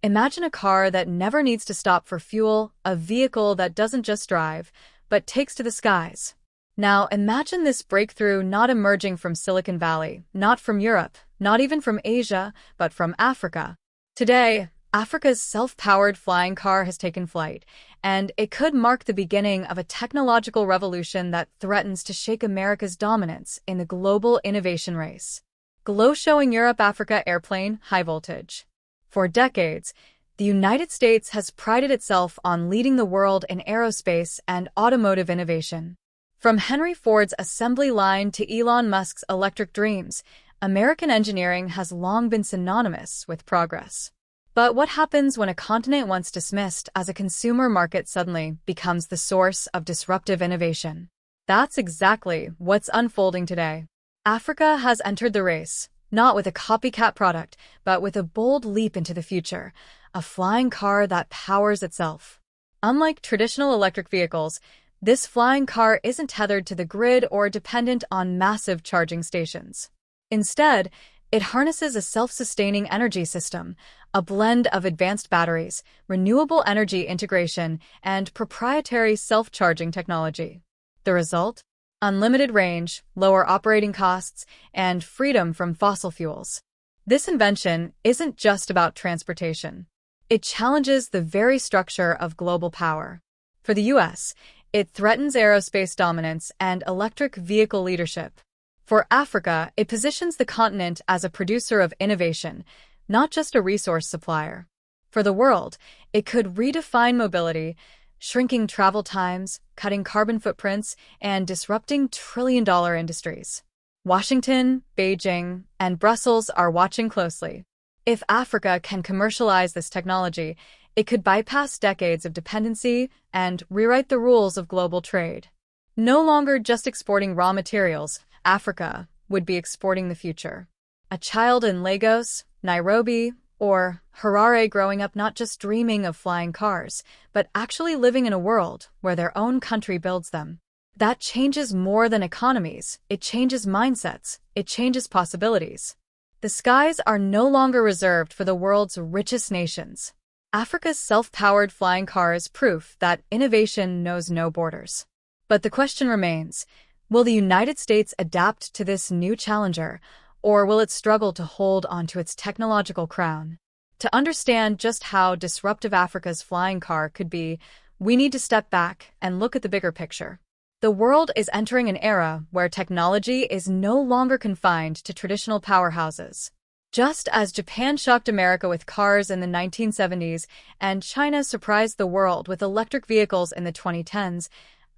Imagine a car that never needs to stop for fuel, a vehicle that doesn't just drive, but takes to the skies. Now, imagine this breakthrough not emerging from Silicon Valley, not from Europe, not even from Asia, but from Africa. Today, Africa's self-powered flying car has taken flight, and it could mark the beginning of a technological revolution that threatens to shake America's dominance in the global innovation race. Glow showing Europe-Africa airplane, high voltage. For decades, the United States has prided itself on leading the world in aerospace and automotive innovation. From Henry Ford's assembly line to Elon Musk's electric dreams, American engineering has long been synonymous with progress. But what happens when a continent once dismissed as a consumer market suddenly becomes the source of disruptive innovation? That's exactly what's unfolding today. Africa has entered the race, not with a copycat product, but with a bold leap into the future, a flying car that powers itself. Unlike traditional electric vehicles, this flying car isn't tethered to the grid or dependent on massive charging stations. Instead, it harnesses a self-sustaining energy system, a blend of advanced batteries, renewable energy integration, and proprietary self-charging technology. The result? Unlimited range, lower operating costs, and freedom from fossil fuels. This invention isn't just about transportation. It challenges the very structure of global power. For the U.S., it threatens aerospace dominance and electric vehicle leadership. For Africa, it positions the continent as a producer of innovation, not just a resource supplier. For the world, it could redefine mobility, shrinking travel times, cutting carbon footprints, and disrupting trillion-dollar industries. Washington, Beijing, and Brussels are watching closely. If Africa can commercialize this technology, it could bypass decades of dependency and rewrite the rules of global trade. No longer just exporting raw materials, Africa would be exporting the future. A child in Lagos, Nairobi, or Harare growing up not just dreaming of flying cars, but actually living in a world where their own country builds them. That changes more than economies. It changes mindsets. It changes possibilities. The skies are no longer reserved for the world's richest nations. Africa's self-powered flying car is proof that innovation knows no borders. But the question remains, will the United States adapt to this new challenger, or will it struggle to hold onto its technological crown? To understand just how disruptive Africa's flying car could be, we need to step back and look at the bigger picture. The world is entering an era where technology is no longer confined to traditional powerhouses. Just as Japan shocked America with cars in the 1970s and China surprised the world with electric vehicles in the 2010s,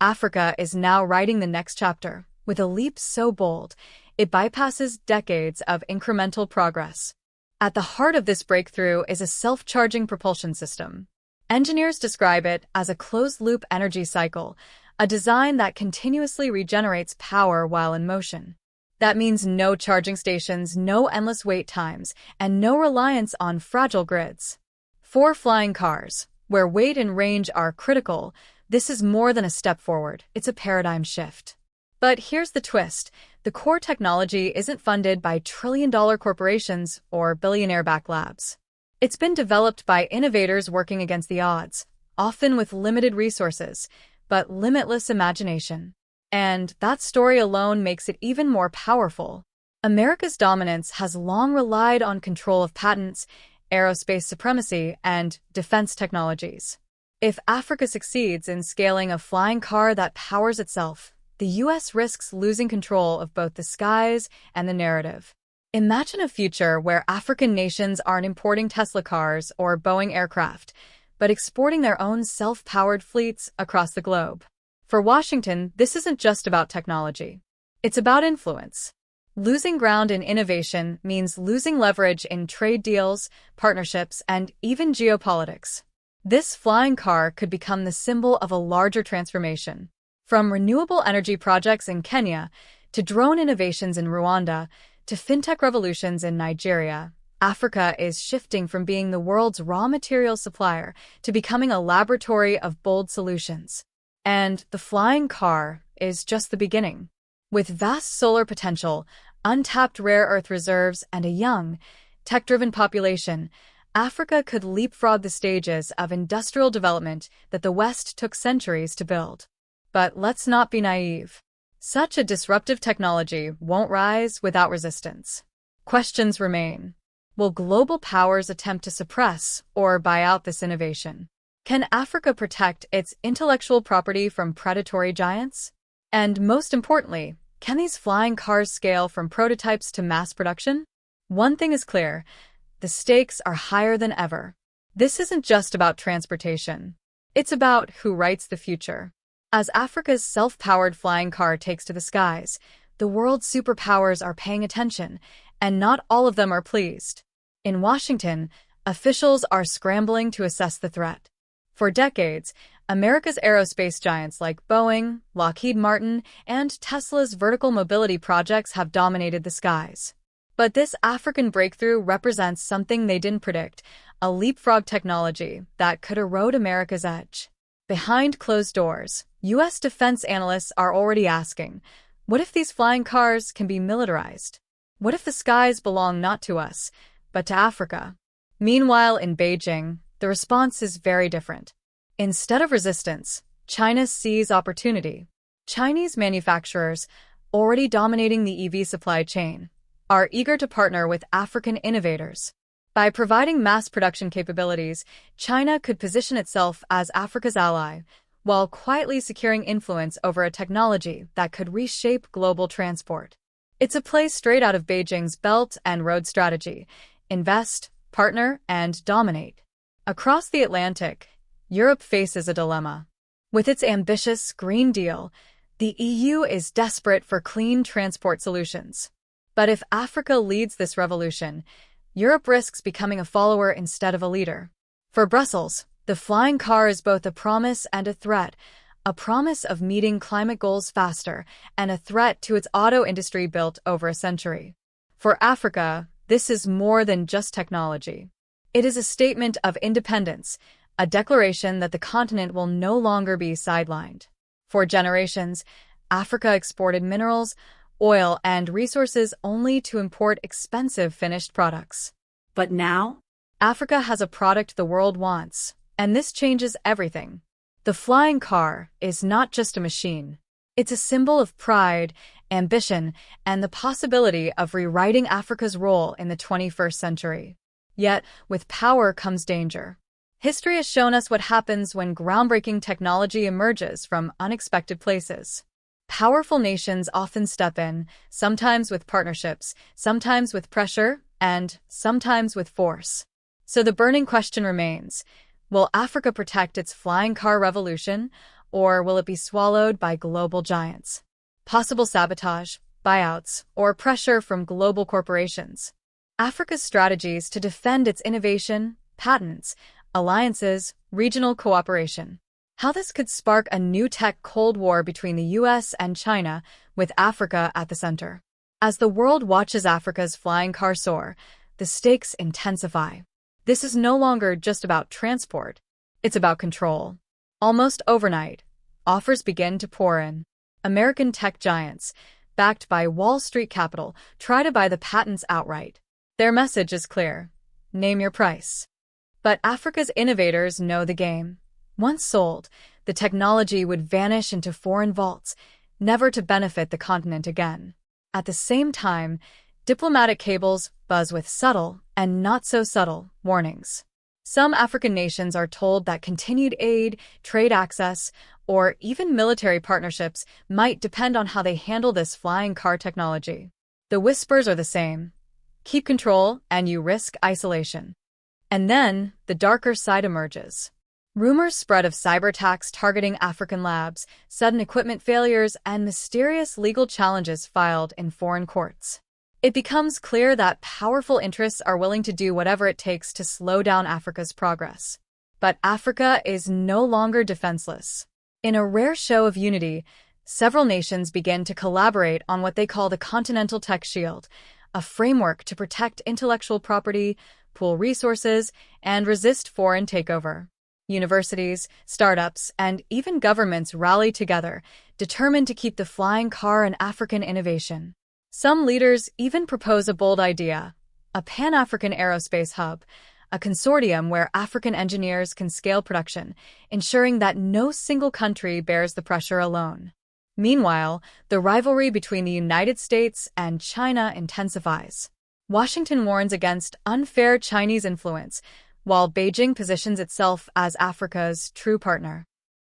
Africa is now writing the next chapter. With a leap so bold, it bypasses decades of incremental progress. At the heart of this breakthrough is a self-charging propulsion system. Engineers describe it as a closed-loop energy cycle, a design that continuously regenerates power while in motion. That means no charging stations, no endless wait times, and no reliance on fragile grids. For flying cars, where weight and range are critical, this is more than a step forward, it's a paradigm shift. But here's the twist. The core technology isn't funded by trillion-dollar corporations or billionaire-backed labs. It's been developed by innovators working against the odds, often with limited resources, but limitless imagination. And that story alone makes it even more powerful. America's dominance has long relied on control of patents, aerospace supremacy, and defense technologies. If Africa succeeds in scaling a flying car that powers itself, the U.S. risks losing control of both the skies and the narrative. Imagine a future where African nations aren't importing Tesla cars or Boeing aircraft, but exporting their own self-powered fleets across the globe. For Washington, this isn't just about technology. It's about influence. Losing ground in innovation means losing leverage in trade deals, partnerships, and even geopolitics. This flying car could become the symbol of a larger transformation. From renewable energy projects in Kenya, to drone innovations in Rwanda, to fintech revolutions in Nigeria, Africa is shifting from being the world's raw materials supplier to becoming a laboratory of bold solutions. And the flying car is just the beginning. With vast solar potential, untapped rare earth reserves, and a young, tech-driven population, Africa could leapfrog the stages of industrial development that the West took centuries to build. But let's not be naive. Such a disruptive technology won't rise without resistance. Questions remain. Will global powers attempt to suppress or buy out this innovation? Can Africa protect its intellectual property from predatory giants? And most importantly, can these flying cars scale from prototypes to mass production? One thing is clear, the stakes are higher than ever. This isn't just about transportation. It's about who writes the future. As Africa's self-powered flying car takes to the skies, the world's superpowers are paying attention, and not all of them are pleased. In Washington, officials are scrambling to assess the threat. For decades, America's aerospace giants like Boeing, Lockheed Martin, and Tesla's vertical mobility projects have dominated the skies. But this African breakthrough represents something they didn't predict, a leapfrog technology that could erode America's edge. Behind closed doors, U.S. defense analysts are already asking, what if these flying cars can be militarized? What if the skies belong not to us, but to Africa? Meanwhile, in Beijing, the response is very different. Instead of resistance, China sees opportunity. Chinese manufacturers, already dominating the EV supply chain, are eager to partner with African innovators. By providing mass production capabilities, China could position itself as Africa's ally, while quietly securing influence over a technology that could reshape global transport. It's a play straight out of Beijing's Belt and Road strategy: invest, partner, and dominate. Across the Atlantic, Europe faces a dilemma. With its ambitious Green Deal, the EU is desperate for clean transport solutions. But if Africa leads this revolution, Europe risks becoming a follower instead of a leader. For Brussels, the flying car is both a promise and a threat, a promise of meeting climate goals faster, and a threat to its auto industry built over a century. For Africa, this is more than just technology. It is a statement of independence, a declaration that the continent will no longer be sidelined. For generations, Africa exported minerals, oil, and resources only to import expensive finished products. But now, Africa has a product the world wants, and this changes everything. The flying car is not just a machine. It's a symbol of pride, ambition, and the possibility of rewriting Africa's role in the 21st century. Yet, with power comes danger. History has shown us what happens when groundbreaking technology emerges from unexpected places. Powerful nations often step in, sometimes with partnerships, sometimes with pressure, and sometimes with force. So the burning question remains, will Africa protect its flying car revolution, or will it be swallowed by global giants? Possible sabotage, buyouts, or pressure from global corporations. Africa's strategies to defend its innovation, patents, alliances, regional cooperation. How this could spark a new tech Cold War between the US and China, with Africa at the center. As the world watches Africa's flying car soar, the stakes intensify. This is no longer just about transport, it's about control. Almost overnight, offers begin to pour in. American tech giants, backed by Wall Street capital, try to buy the patents outright. Their message is clear: name your price. But Africa's innovators know the game. Once sold, the technology would vanish into foreign vaults, never to benefit the continent again. At the same time, diplomatic cables buzz with subtle and not-so-subtle warnings. Some African nations are told that continued aid, trade access, or even military partnerships might depend on how they handle this flying car technology. The whispers are the same: keep control and you risk isolation. And then, the darker side emerges. Rumors spread of cyber attacks targeting African labs, sudden equipment failures, and mysterious legal challenges filed in foreign courts. It becomes clear that powerful interests are willing to do whatever it takes to slow down Africa's progress. But Africa is no longer defenseless. In a rare show of unity, several nations begin to collaborate on what they call the Continental Tech Shield, a framework to protect intellectual property, pool resources, and resist foreign takeover. Universities, startups, and even governments rally together, determined to keep the flying car an African innovation. Some leaders even propose a bold idea: a Pan-African aerospace hub, a consortium where African engineers can scale production, ensuring that no single country bears the pressure alone. Meanwhile, the rivalry between the United States and China intensifies. Washington warns against unfair Chinese influence, while Beijing positions itself as Africa's true partner.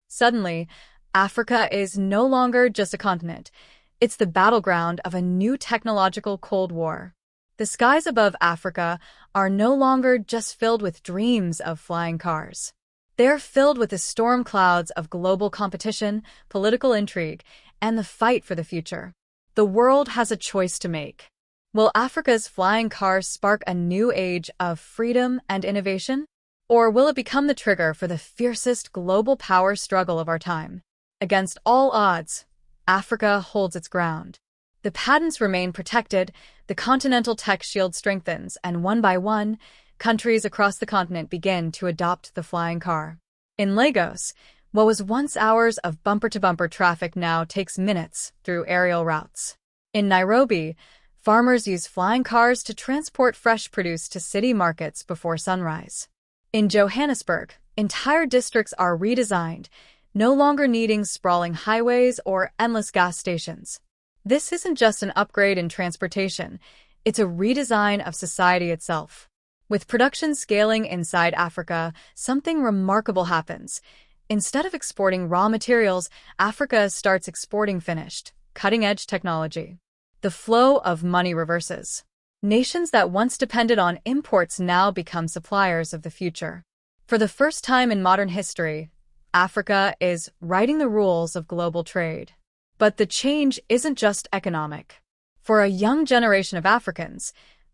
Suddenly, Africa is no longer just a continent. It's the battleground of a new technological Cold War. The skies above Africa are no longer just filled with dreams of flying cars. They're filled with the storm clouds of global competition, political intrigue, and the fight for the future. The world has a choice to make. Will Africa's flying cars spark a new age of freedom and innovation? Or will it become the trigger for the fiercest global power struggle of our time? Against all odds, Africa holds its ground. The patents remain protected, the continental tech shield strengthens, and one by one, countries across the continent begin to adopt the flying car. In Lagos, what was once hours of bumper-to-bumper traffic now takes minutes through aerial routes. In Nairobi, farmers use flying cars to transport fresh produce to city markets before sunrise. In Johannesburg, entire districts are redesigned, no longer needing sprawling highways or endless gas stations. This isn't just an upgrade in transportation, it's a redesign of society itself. With production scaling inside Africa, something remarkable happens. Instead of exporting raw materials, Africa starts exporting finished, cutting-edge technology. The flow of money reverses. Nations that once depended on imports now become suppliers of the future. For the first time in modern history, Africa is writing the rules of global trade. But the change isn't just economic. For a young generation of Africans,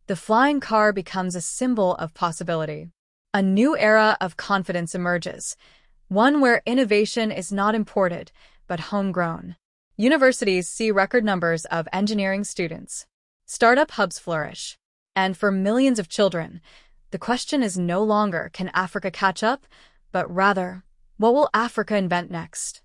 the flying car becomes a symbol of possibility. A new era of confidence emerges, one where innovation is not imported, but homegrown. Universities see record numbers of engineering students. Startup hubs flourish. And for millions of children, the question is no longer, can Africa catch up? But rather, what will Africa invent next?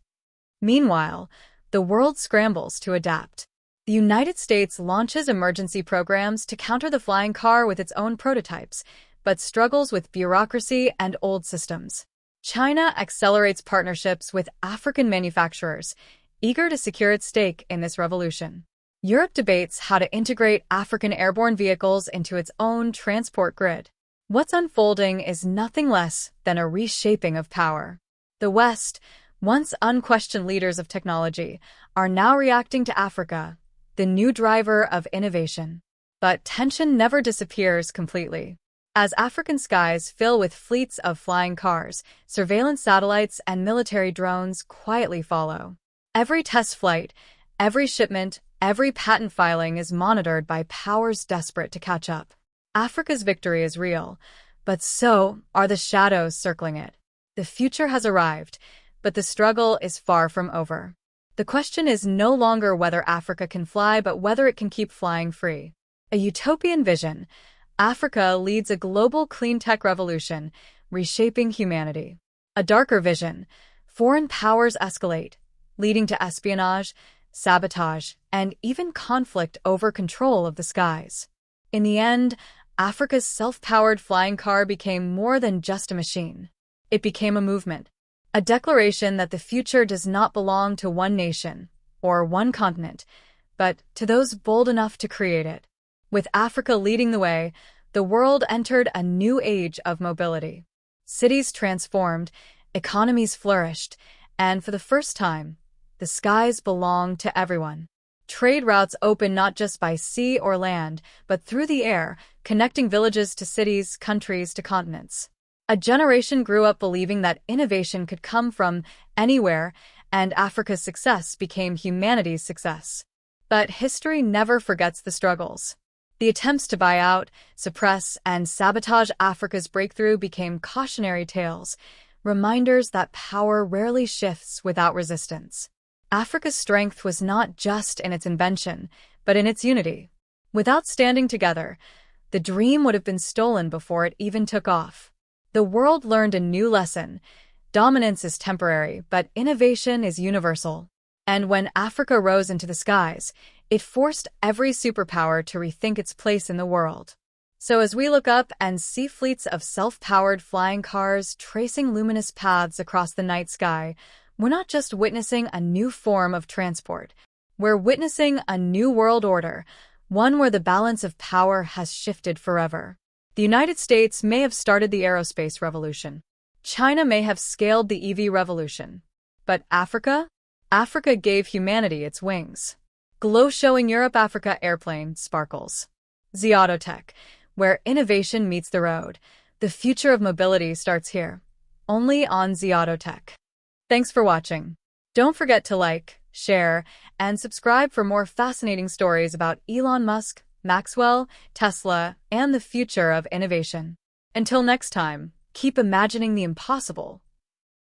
Meanwhile, the world scrambles to adapt. The United States launches emergency programs to counter the flying car with its own prototypes, but struggles with bureaucracy and old systems. China accelerates partnerships with African manufacturers, eager to secure its stake in this revolution. Europe debates how to integrate African airborne vehicles into its own transport grid. What's unfolding is nothing less than a reshaping of power. The West, once unquestioned leaders of technology, are now reacting to Africa, the new driver of innovation. But tension never disappears completely. As African skies fill with fleets of flying cars, surveillance satellites and military drones quietly follow. Every test flight, every shipment, every patent filing is monitored by powers desperate to catch up. Africa's victory is real, but so are the shadows circling it. The future has arrived, but the struggle is far from over. The question is no longer whether Africa can fly, but whether it can keep flying free. A utopian vision, Africa leads a global clean tech revolution, reshaping humanity. A darker vision, foreign powers escalate, leading to espionage, sabotage, and even conflict over control of the skies. In the end, Africa's self-powered flying car became more than just a machine. It became a movement. A declaration that the future does not belong to one nation or one continent, but to those bold enough to create it. With Africa leading the way, the world entered a new age of mobility. Cities transformed, economies flourished, and for the first time, the skies belong to everyone. Trade routes open not just by sea or land, but through the air, connecting villages to cities, countries to continents. A generation grew up believing that innovation could come from anywhere, and Africa's success became humanity's success. But history never forgets the struggles. The attempts to buy out, suppress, and sabotage Africa's breakthrough became cautionary tales, reminders that power rarely shifts without resistance. Africa's strength was not just in its invention, but in its unity. Without standing together, the dream would have been stolen before it even took off. The world learned a new lesson. Dominance is temporary, but innovation is universal. And when Africa rose into the skies, it forced every superpower to rethink its place in the world. So as we look up and see fleets of self-powered flying cars tracing luminous paths across the night sky, we're not just witnessing a new form of transport. We're witnessing a new world order, one where the balance of power has shifted forever. The United States may have started the aerospace revolution. China may have scaled the EV revolution. But Africa? Africa gave humanity its wings. Glow-showing Europe-Africa airplane sparkles. Autotech, where innovation meets the road. The future of mobility starts here. Only on Autotech. Thanks for watching. Don't forget to like, share, and subscribe for more fascinating stories about Elon Musk, Maxwell, Tesla, and the future of innovation. Until next time, keep imagining the impossible